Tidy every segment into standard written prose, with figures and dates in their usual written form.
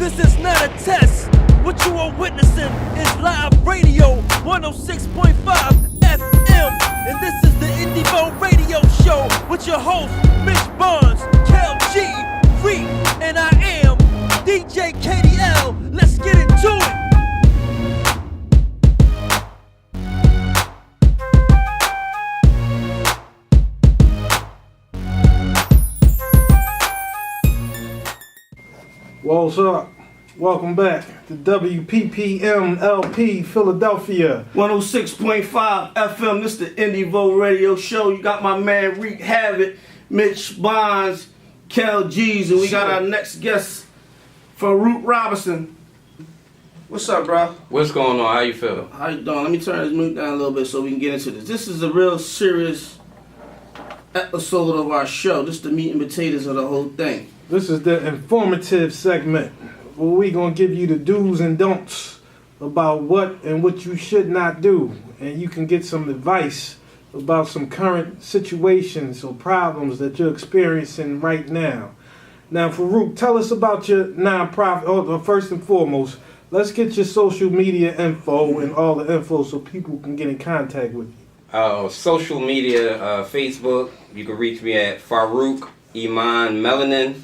This is not a test. What you are witnessing is live radio 106.5 FM. And this is the Indieevo Radio Show with your host, Mitch, Bonz, Kel G, Faruq, and I am DJ KDL. Let's get into it. What's up? Welcome back to WPPM LP Philadelphia 106.5 FM. This is the Indieevo Radio Show. You got my man Reek Havoc, Mitch, Bonz, Kel G's, and we got our next guest, Faruq Robinson. What's up, bro? What's going on? How you feel? How you doing? Let me turn this mood down a little bit so we can get into this. This is a real serious episode of our show. This is the meat and potatoes of the whole thing. This is the informative segment where we gonna give you the do's and don'ts about what and what you should not do, and you can get some advice about some current situations or problems that you're experiencing right now. Now, Faruq, tell us about your nonprofit. Oh, first and foremost, let's get your social media info and all the info so people can get in contact with you. Social media, Facebook. You can reach me at Faruq Iman Melanin.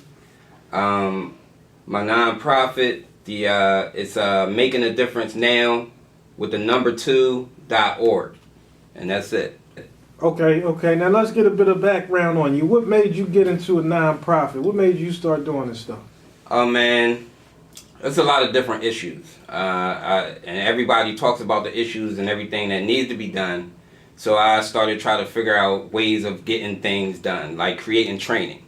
My nonprofit, it's Making a Difference Now with the number 2.org, and that's it. Okay. Now let's get a bit of background on you. What made you get into a nonprofit? What made you start doing this stuff? Oh man, there's a lot of different issues, and everybody talks about the issues and everything that needs to be done. So I started trying to figure out ways of getting things done, like creating training,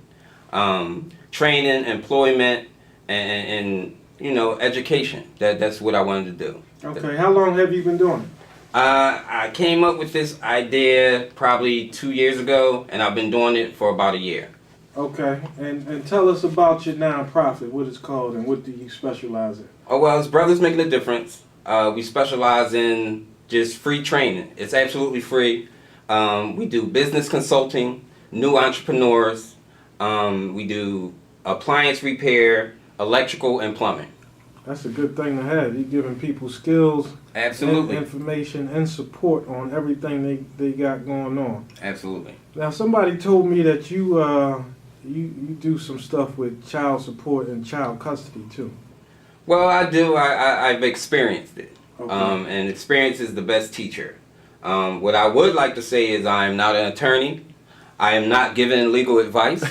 employment, and you know, education. That's what I wanted to do. Okay, how long have you been doing it? I came up with this idea probably 2 years ago, and I've been doing it for about a year. Okay, and tell us about your nonprofit, what it's called, and what do you specialize in? Oh, well, it's Brothers Making a Difference. We specialize in just free training. It's absolutely free. We do business consulting, new entrepreneurs. We do appliance repair, electrical, and plumbing. That's a good thing to have. You're giving people skills, absolutely, and information and support on everything they got going on. Absolutely. Now, somebody told me that you do some stuff with child support and child custody too. Well, I do. I've experienced it. Okay. And experience is the best teacher. What I would like to say is I am not an attorney. I am not giving legal advice.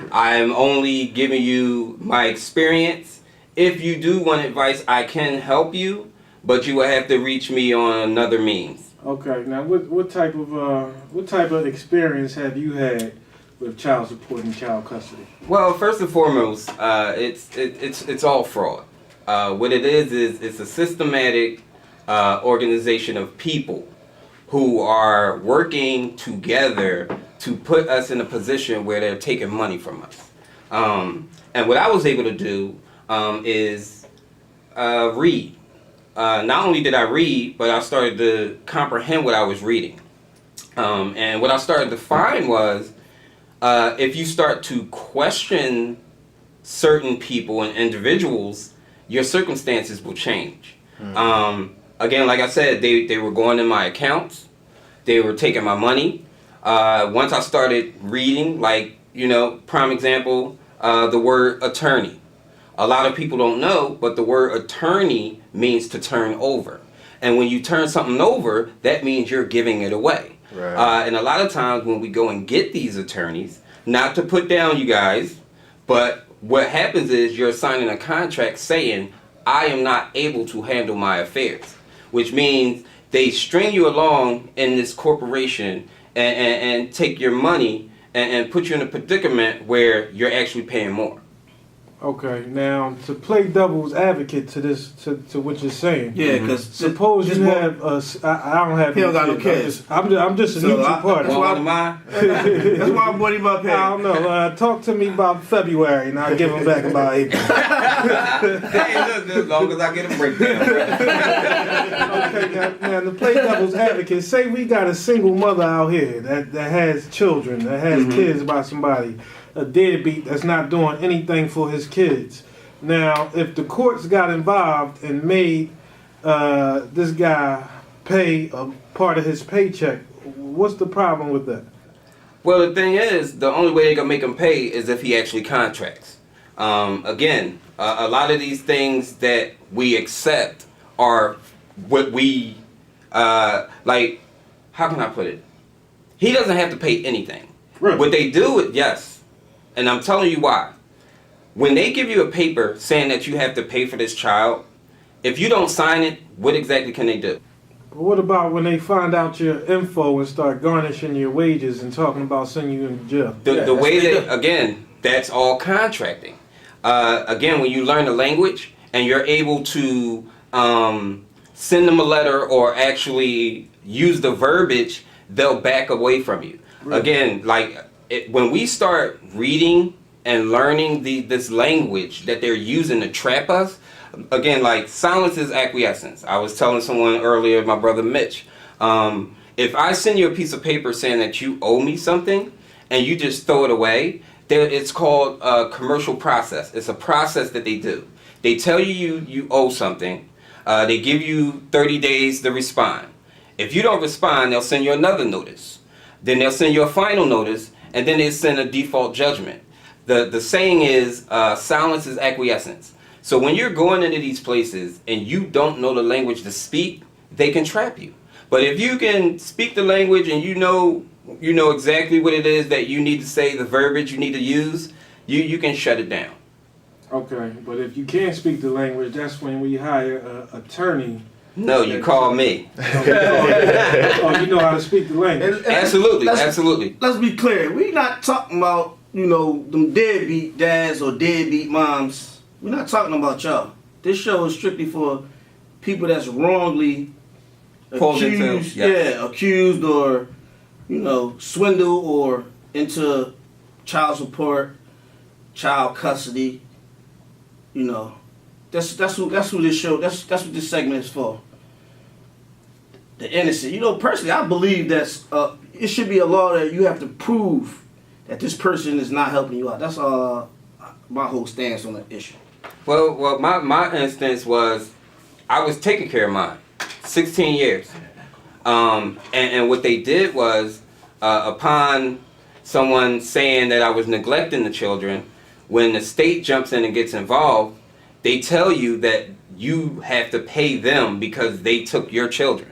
I am only giving you my experience. If you do want advice, I can help you, but you will have to reach me on another means. Okay. Now, what type of experience have you had with child support and child custody? Well, first and foremost, it's all fraud. What it is it's a systematic organization of people who are working together to put us in a position where they're taking money from us. And what I was able to do is read. Not only did I read, but I started to comprehend what I was reading. And what I started to find was if you start to question certain people and individuals, your circumstances will change. Again, like I said, they were going in my accounts. They were taking my money. Once I started reading, like, you know, prime example, the word attorney. A lot of people don't know, but the word attorney means to turn over. And when you turn something over, that means you're giving it away. Right. And a lot of times when we go and get these attorneys, not to put down you guys, but what happens is you're signing a contract saying, I am not able to handle my affairs, which means they string you along in this corporation and take your money and put you in a predicament where you're actually paying more. Okay, now to play devil's advocate to this, to what you're saying. Yeah, because suppose you have I don't have. He don't got no kids. I'm just a neutral party. That's why I'm buddy about pay. I don't know. Talk to me about February, and I'll give him back about April. Hey, look, as long as I get a breakdown. Okay, now to play devil's advocate, say we got a single mother out here that has children, that has kids by somebody. A deadbeat that's not doing anything for his kids. Now, if the courts got involved and made this guy pay a part of his paycheck, what's the problem with that? Well, the thing is, the only way they can make him pay is if he actually contracts. Again, a lot of these things that we accept are what we, like, how can I put it? He doesn't have to pay anything. Really? What they do, yes. And I'm telling you why. When they give you a paper saying that you have to pay for this child, if you don't sign it, what exactly can they do? But what about when they find out your info and start garnishing your wages and talking about sending you in jail? The way that, again, that's all contracting. Again, when you learn the language and you're able to send them a letter or actually use the verbiage, they'll back away from you. Right. Again, like when we start reading and learning this language that they're using to trap us, again, like silence is acquiescence. I was telling someone earlier, my brother Mitch, if I send you a piece of paper saying that you owe me something and you just throw it away, it's called a commercial process. It's a process that they do. They tell you owe something. They give you 30 days to respond. If you don't respond, they'll send you another notice. Then they'll send you a final notice, and then they send a default judgment. The saying is, silence is acquiescence. So when you're going into these places and you don't know the language to speak, they can trap you. But if you can speak the language and you know exactly what it is that you need to say, the verbiage you need to use, you can shut it down. Okay, but if you can't speak the language, that's when we hire an attorney. No, you call me. Oh, you know how to speak the language. Absolutely, absolutely. Let's be clear. We're not talking about, them deadbeat dads or deadbeat moms. We're not talking about y'all. This show is strictly for people that's wrongly accused, accused or, swindled or into child support, child custody. That's who this show. That's what this segment is for. The innocent. Personally, I believe that it should be a law that you have to prove that this person is not helping you out. That's my whole stance on the issue. Well, my instance was I was taking care of mine, 16 years, and what they did was upon someone saying that I was neglecting the children, when the state jumps in and gets involved, they tell you that you have to pay them because they took your children.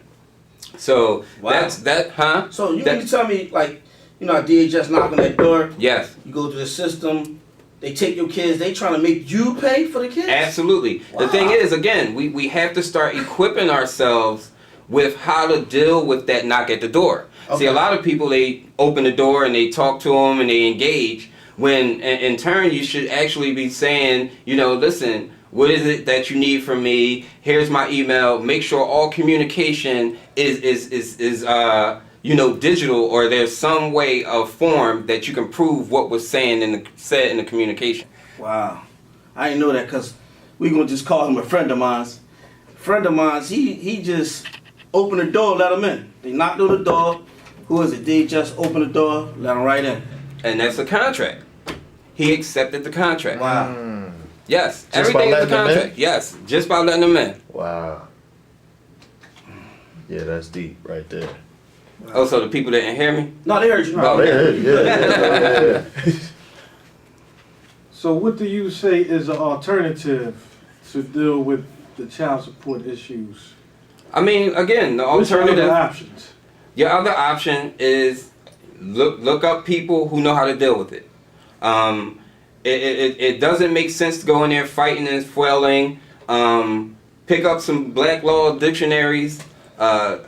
So that's that, huh? So you mean to tell me, DHS knocking that door? Yes. You go to the system, they take your kids, they trying to make you pay for the kids? Absolutely. Wow. The thing is, again, we have to start equipping ourselves with how to deal with that knock at the door. Okay. See, a lot of people, they open the door and they talk to them and they engage, when in turn you should actually be saying, listen, what is it that you need from me? Here's my email. Make sure all communication is digital, or there's some way of form that you can prove what was said in the communication. Wow, I didn't know that, because we're gonna just call him a friend of mine. He just opened the door, let him in. They knocked on the door. Who is it? They just opened the door, let him right in. And that's a contract. He accepted the contract. Wow. Yes, Just everything is a contract. Yes, just by letting them in. Wow. Yeah, that's deep right there. Wow. Oh, so the people didn't hear me? No, they heard you. Oh, they heard you. Yeah. So what do you say is an alternative to deal with the child support issues? I mean, again, the What's your alternative. other options? Your other option is look up people who know how to deal with it. It doesn't make sense to go in there fighting and flailing. Pick up some black law dictionaries.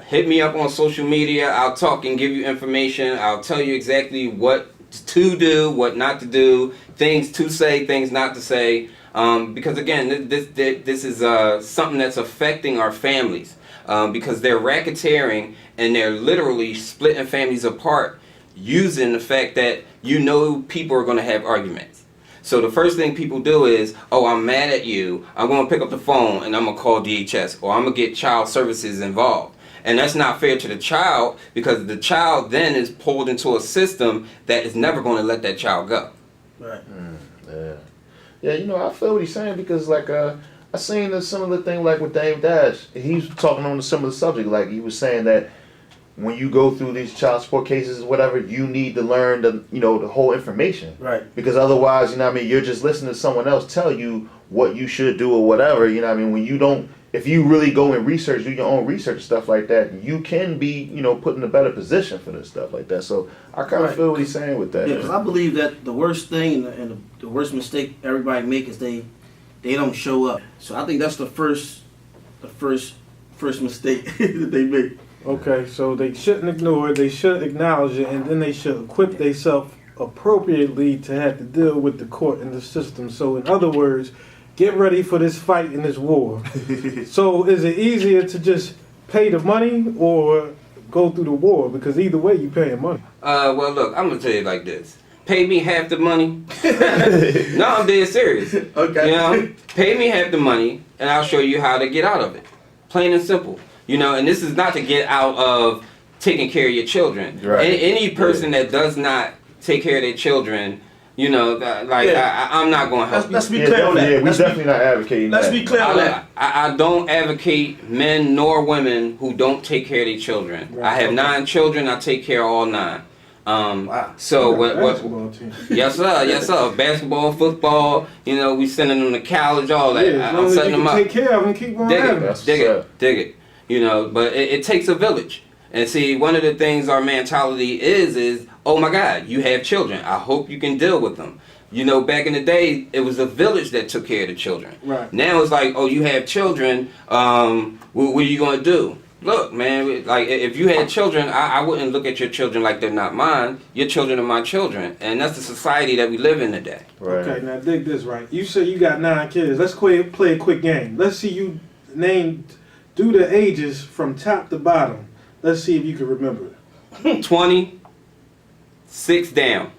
Hit me up on social media. I'll talk and give you information. I'll tell you exactly what to do, what not to do, things to say, things not to say. Because again, this is something that's affecting our families. Because they're racketeering and they're literally splitting families apart using the fact that people are going to have arguments. So the first thing people do is, I'm mad at you. I'm going to pick up the phone and I'm going to call DHS, or I'm going to get child services involved. And that's not fair to the child, because the child then is pulled into a system that is never going to let that child go. Right. Yeah. Yeah, you know, I feel what he's saying because, like, I seen a similar thing, like, with Dame Dash. He's talking on a similar subject. Like, he was saying that when you go through these child support cases or whatever, you need to learn the, you know, the whole information. Right. Because otherwise, you know what I mean, you're just listening to someone else tell you what you should do or whatever, you know what I mean? When you don't, if you really go and research, do your own research, stuff like that, you can be, you know, put in a better position for this stuff like that. So I kind of feel what he's saying with that. Yeah, because I believe that the worst thing and the worst mistake everybody make is they don't show up. So I think that's the first mistake that they make. Okay, so they shouldn't ignore it, they should acknowledge it, and then they should equip themselves appropriately to have to deal with the court and the system. So in other words, get ready for this fight and this war. So is it easier to just pay the money or go through the war? Because either way, you paying money. Well, look, I'm gonna tell you like this. Pay me half the money. No, I'm dead serious. Okay. You know, pay me half the money, and I'll show you how to get out of it. Plain and simple. You know, and this is not to get out of taking care of your children. Right. Any person that does not take care of their children, you know, like I'm not going to help. Let's be Yeah, clear on that. yeah, we're Let's definitely not advocating Let's that. be clear on that. I don't advocate men nor women who don't take care of their children. I have 9 children. I take care of all 9. Wow. So what? Basketball team. Yes sir, yes sir. Basketball, football. You know, we sending them to college, all that. Yeah, as long I'm as setting you them can up. take care of them, keep on Dig having it, them. dig it. You know, but it takes a village. And see, one of the things our mentality is, oh my God, you have children. I hope you can deal with them. You know, back in the day, it was the village that took care of the children. Right. Now it's like, oh, you have children. What are you gonna do? Look, man, like if you had children, I wouldn't look at your children like they're not mine. Your children are my children, and that's the society that we live in today. Right. Okay, now dig this right. You say you got 9 kids. Let's play a quick game. Let's see you do the ages from top to bottom. Let's see if you can remember it. 20, 6 down.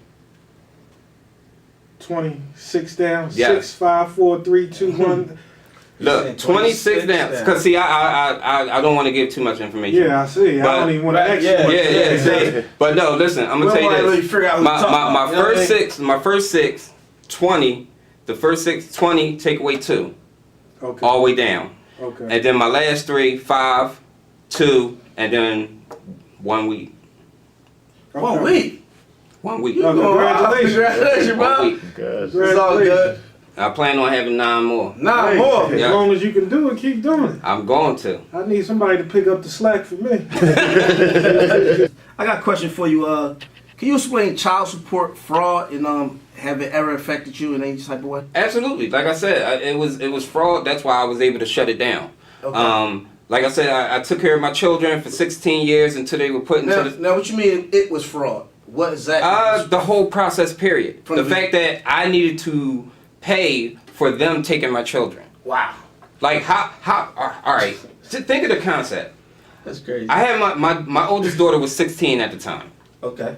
26 down. Yes. 6, 5, 4, 3, 2, 1. Look, 26 down. Cause see, I don't want to give too much information. Yeah, I see. I But- don't even want to ask you. Yeah, see. But no, listen, I'm gonna tell you Really this. figure out who My talking about, you know what I my first six, 20. The first 6, 20. Take away 2, Okay. all the way down. Okay. And then my last 3, 5, 2, and then 1 week. 1 week. 1 week. Oh, congratulations. Congratulations, 1 bro. week. Guys. It's all good. I plan on having 9 more. 9 Hey, more. As Yeah. long as you can do it, keep doing it. I'm going to. I need somebody to pick up the slack for me. I got a question for you. Can you explain child support fraud and have it ever affected you in any type of way? Absolutely. Like I said, it was fraud. That's why I was able to shut it down. Okay. Like I said, I took care of my children for 16 years until they were put into Now, what you mean it was fraud? What exactly? the whole process period. From The the- fact that I needed to pay for them taking my children. Wow. Like how all right. Just think of the concept. That's crazy. I had my oldest daughter was 16 at the time. Okay.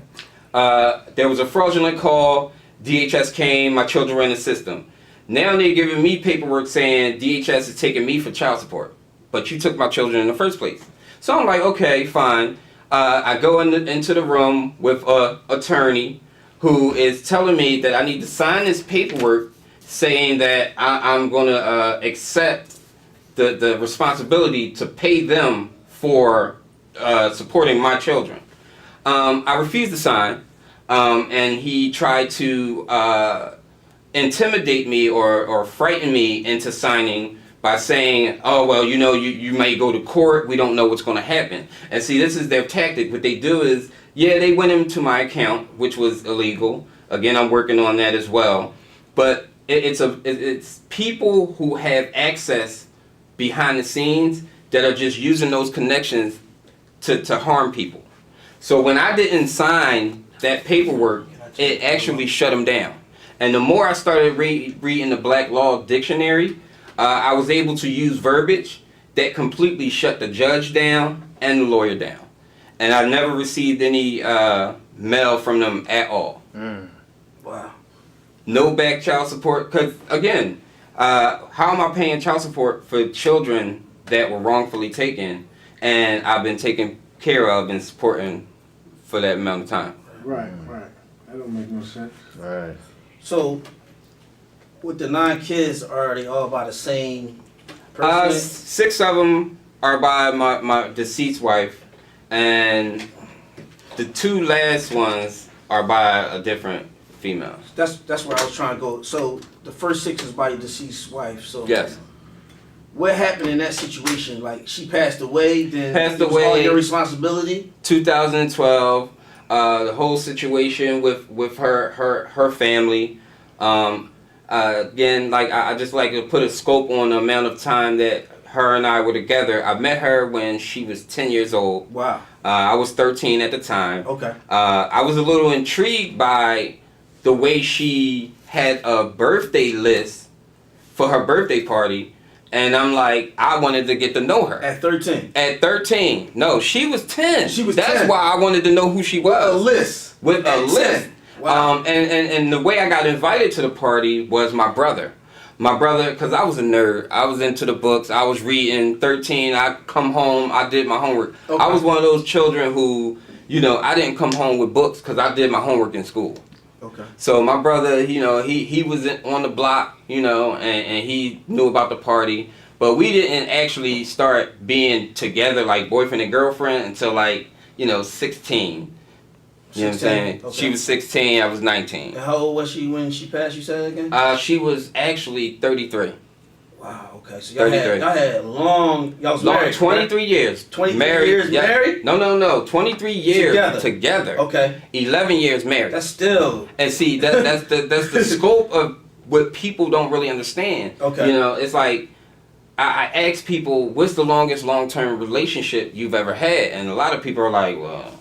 There was a fraudulent call. DHS came. My children were in the system. Now they're giving me paperwork saying DHS is taking me for child support, but you took my children in the first place. So I'm like, okay, fine. I go into the room with a attorney who is telling me that I need to sign this paperwork saying that I'm going to accept the responsibility to pay them for supporting my children. I refused to sign, and he tried to intimidate me or frighten me into signing by saying, oh, well, you know, you may go to court. We don't know what's going to happen. And see, this is their tactic. What they do is, yeah, they went into my account, which was illegal. Again, I'm working on that as well. But it's people who have access behind the scenes that are just using those connections to harm people. So when I didn't sign that paperwork, it actually shut them down. And the more I started reading the Black Law Dictionary, I was able to use verbiage that completely shut the judge down and the lawyer down. And I never received any mail from them at all. Wow. No back child support, because again, how am I paying child support for children that were wrongfully taken and I've been taken care of and supporting for that amount of time? Right. That don't make no sense. Right. So, with the 9 kids, are they all by the same person? 6 of them are by my deceased wife, and the 2 last ones are by a different female. That's where I was trying to go. So the first 6 is by your deceased wife. So Yes. what happened in that situation? Like she passed away, then Passed it was all away. your responsibility. 2012, the whole situation with her family. Again, like I just like to put a scope on the amount of time that her and I were together. I met her when she was 10 years old. Wow. I was 13 at the time. Okay. I was a little intrigued by the way she had a birthday list for her birthday party. And I'm like, I wanted to get to know her. At 13. At 13. No, she was 10. She was That's 10. why I wanted to know who she was. A list. With a At list. 10. Wow. And the way I got invited to the party was my brother. My brother, because I was a nerd. I was into the books. I was reading. 13, I come home. I did my homework. Okay. I was one of those children who, I didn't come home with books because I did my homework in school. Okay. So my brother, he was on the block, and he knew about the party. But we didn't actually start being together like boyfriend and girlfriend until 16. You know what I'm saying? Okay. She was 16, I was 19. And how old was she when she passed? You said again? She was actually 33. Wow. Okay. So y'all 33. had long. Y'all was Long, married. 23 years. 23 years married? No. 23 years together. Okay. 11 years married. That's still. And see, that's the scope of what people don't really understand. Okay. It's like, I ask people, what's the longest long-term relationship you've ever had? And a lot of people are like, well,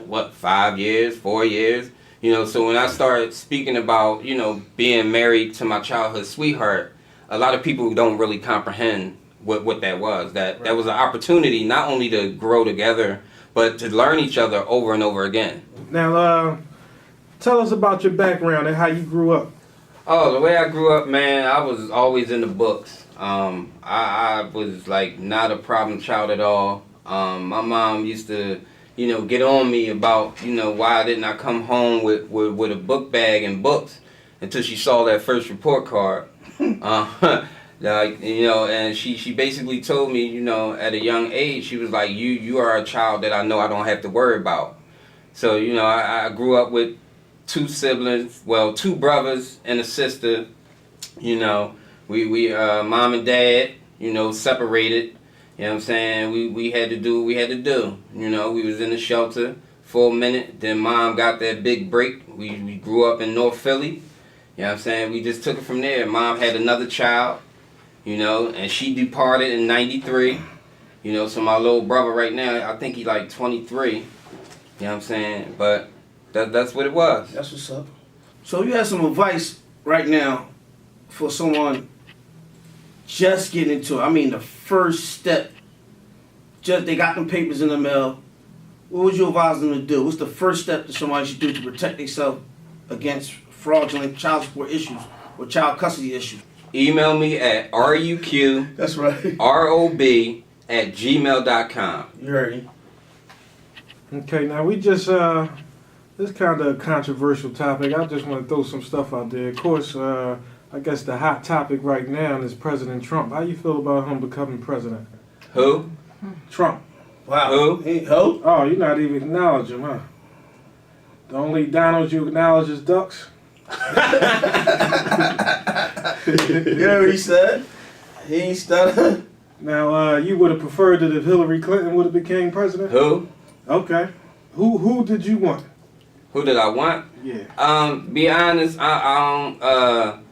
what, 5 years, 4 years? So when I started speaking about, being married to my childhood sweetheart, a lot of people don't really comprehend what that was. That was an opportunity not only to grow together, but to learn each other over and over again. Now, tell us about your background and how you grew up. Oh, the way I grew up, man, I was always in the books. I was like not a problem child at all. My mom used to, get on me about, why didn't I come home with a book bag and books until she saw that first report card. And she basically told me, at a young age, she was like, you are a child that I know I don't have to worry about. So, I grew up with 2 siblings, 2 brothers and a sister. We mom and dad, separated. You know what I'm saying? We had to do what we had to do. We was in the shelter for a minute. Then mom got that big break. We grew up in North Philly. You know what I'm saying? We just took it from there. Mom had another child, and she departed in 93. So my little brother right now, I think he like 23. You know what I'm saying? But that's what it was. That's what's up. So you have some advice right now for someone just getting into it. I mean, the first step. Just they got them papers in the mail. What would you advise them to do? What's the first step that somebody should do to protect themselves against fraudulent child support issues or child custody issues? Email me at ruq. That's right. rob@gmail.com. You heard me. Okay, now we just, this kind of a controversial topic. I just want to throw some stuff out there. Of course, I guess the hot topic right now is President Trump. How you feel about him becoming president? Who? Trump. Wow. Who? Who? Oh, you're not even acknowledging him, huh? The only Donald you acknowledge is ducks? You heard what he said? He ain't stuttering. Now, you would have preferred that if Hillary Clinton would have became president? Who? Okay. Who did you want? Who did I want? Yeah. Be honest, I don't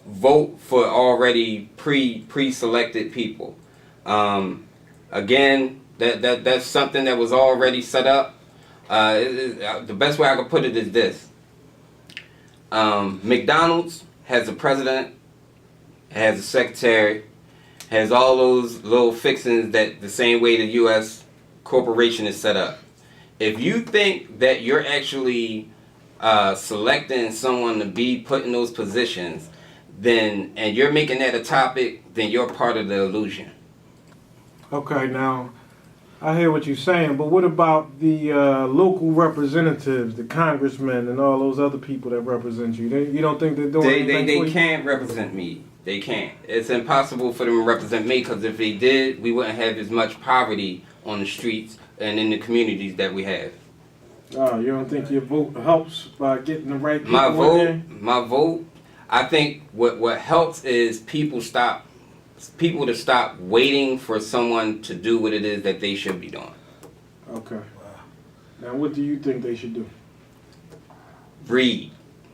vote for already pre-selected people. Again, that's something that was already set up. The best way I could put it is this. McDonald's has a president, has a secretary, has all those little fixings that the same way the U.S. corporation is set up. If you think that you're actually selecting someone to be put in those positions, and you're making that a topic, then you're part of the illusion. Okay, now, I hear what you're saying, but what about the local representatives, the congressmen, and all those other people that represent you? You don't think they're doing anything for They you? can't represent me. They can't. It's impossible for them to represent me because if they did, we wouldn't have as much poverty on the streets and in the communities that we have. Oh, you don't think your vote helps by getting the right people in there? My vote. I think what helps is people to stop waiting for someone to do what it is that they should be doing. Okay. Now, what do you think they should do? Read.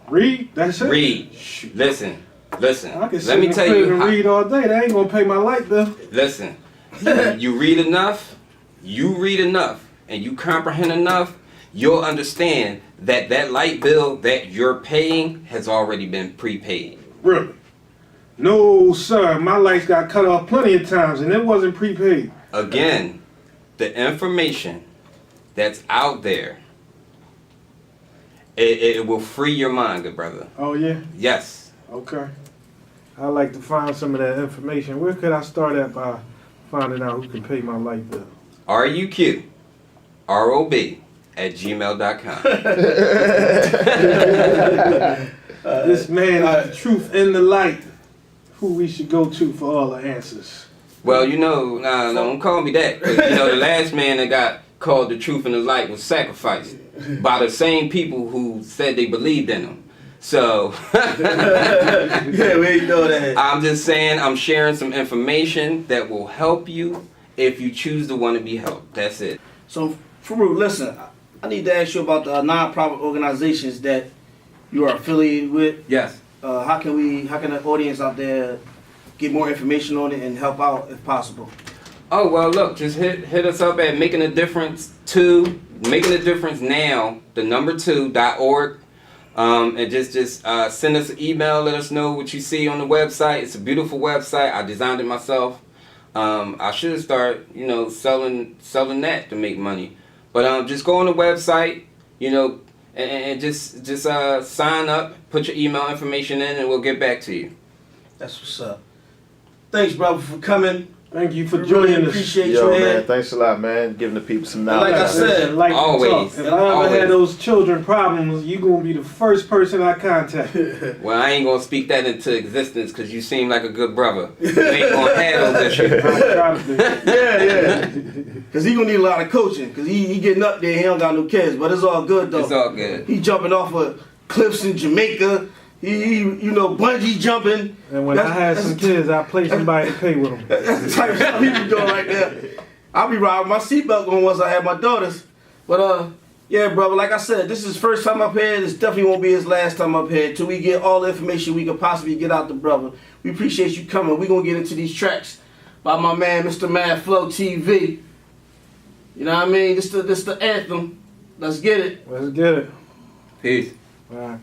Read? That's it? Read. Shoot. Listen. I can Let me tell you. and read all day. That ain't gonna pay my light bill. Listen. You read enough, and you comprehend enough, you'll understand that light bill that you're paying has already been prepaid. Really? No, sir. My lights got cut off plenty of times, and it wasn't prepaid. Again, the information that's out there, it will free your mind, good brother. Oh, yeah? Yes. Okay. I'd like to find some of that information. Where could I start at by finding out who can pay my light bill? RUQROB@gmail.com. This man is the truth in the light. Who we should go to for all the answers. Well, nah, don't call me that. 'Cause, the last man that got called the truth in the light was sacrificed by the same people who said they believed in him. So, Yeah, we ain't know that. I'm just saying I'm sharing some information that will help you if you choose to want to be helped. That's it. So, Faruq, listen, I need to ask you about the non-profit organizations that you are affiliated with. Yes. How can the audience out there get more information on it and help out if possible? Oh, well, look, just hit us up at Making a Difference Now, the number 2.org. And just send us an email, let us know what you see on the website. It's a beautiful website. I designed it myself. I should start, selling that to make money. But just go on the website, and just sign up, put your email information in, and we'll get back to you. That's what's up. Thanks, brother, for coming. Thank you for We joining really us. appreciate Yo, you, man, man. thanks a lot, man. Giving the people some Like knowledge. I said, Like always. If I ever Always. had those children problems, you gonna be the first person I contact. Well, I ain't gonna speak that into existence because you seem like a good brother. You ain't gonna have those issues. I try to be. yeah. Because he gonna need a lot of coaching. Because he getting up there, he don't got no kids. But it's all good, though. It's all good. He jumping off of cliffs in Jamaica. He bungee jumping. And when I had some kids, I pay somebody to pay with them. That's the type of stuff he be doing right there. I'll be riding my seatbelt on once I have my daughters. But yeah, brother, like I said, this is his first time up here. This definitely won't be his last time up here till we get all the information we could possibly get out the brother. We appreciate you coming. We're going to get into these tracks by my man, Mr. Mad Flow TV. You know what I mean? This the anthem. Let's get it. Let's get it. Peace. All right.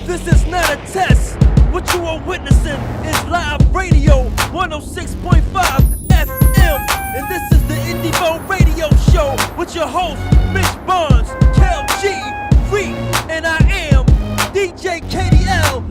This is not a test. What you are witnessing is live radio 106.5 FM. And this is the Indieevo Radio Show with your host, Mitch Bonz, Kel G, Reek, and I am DJ KDL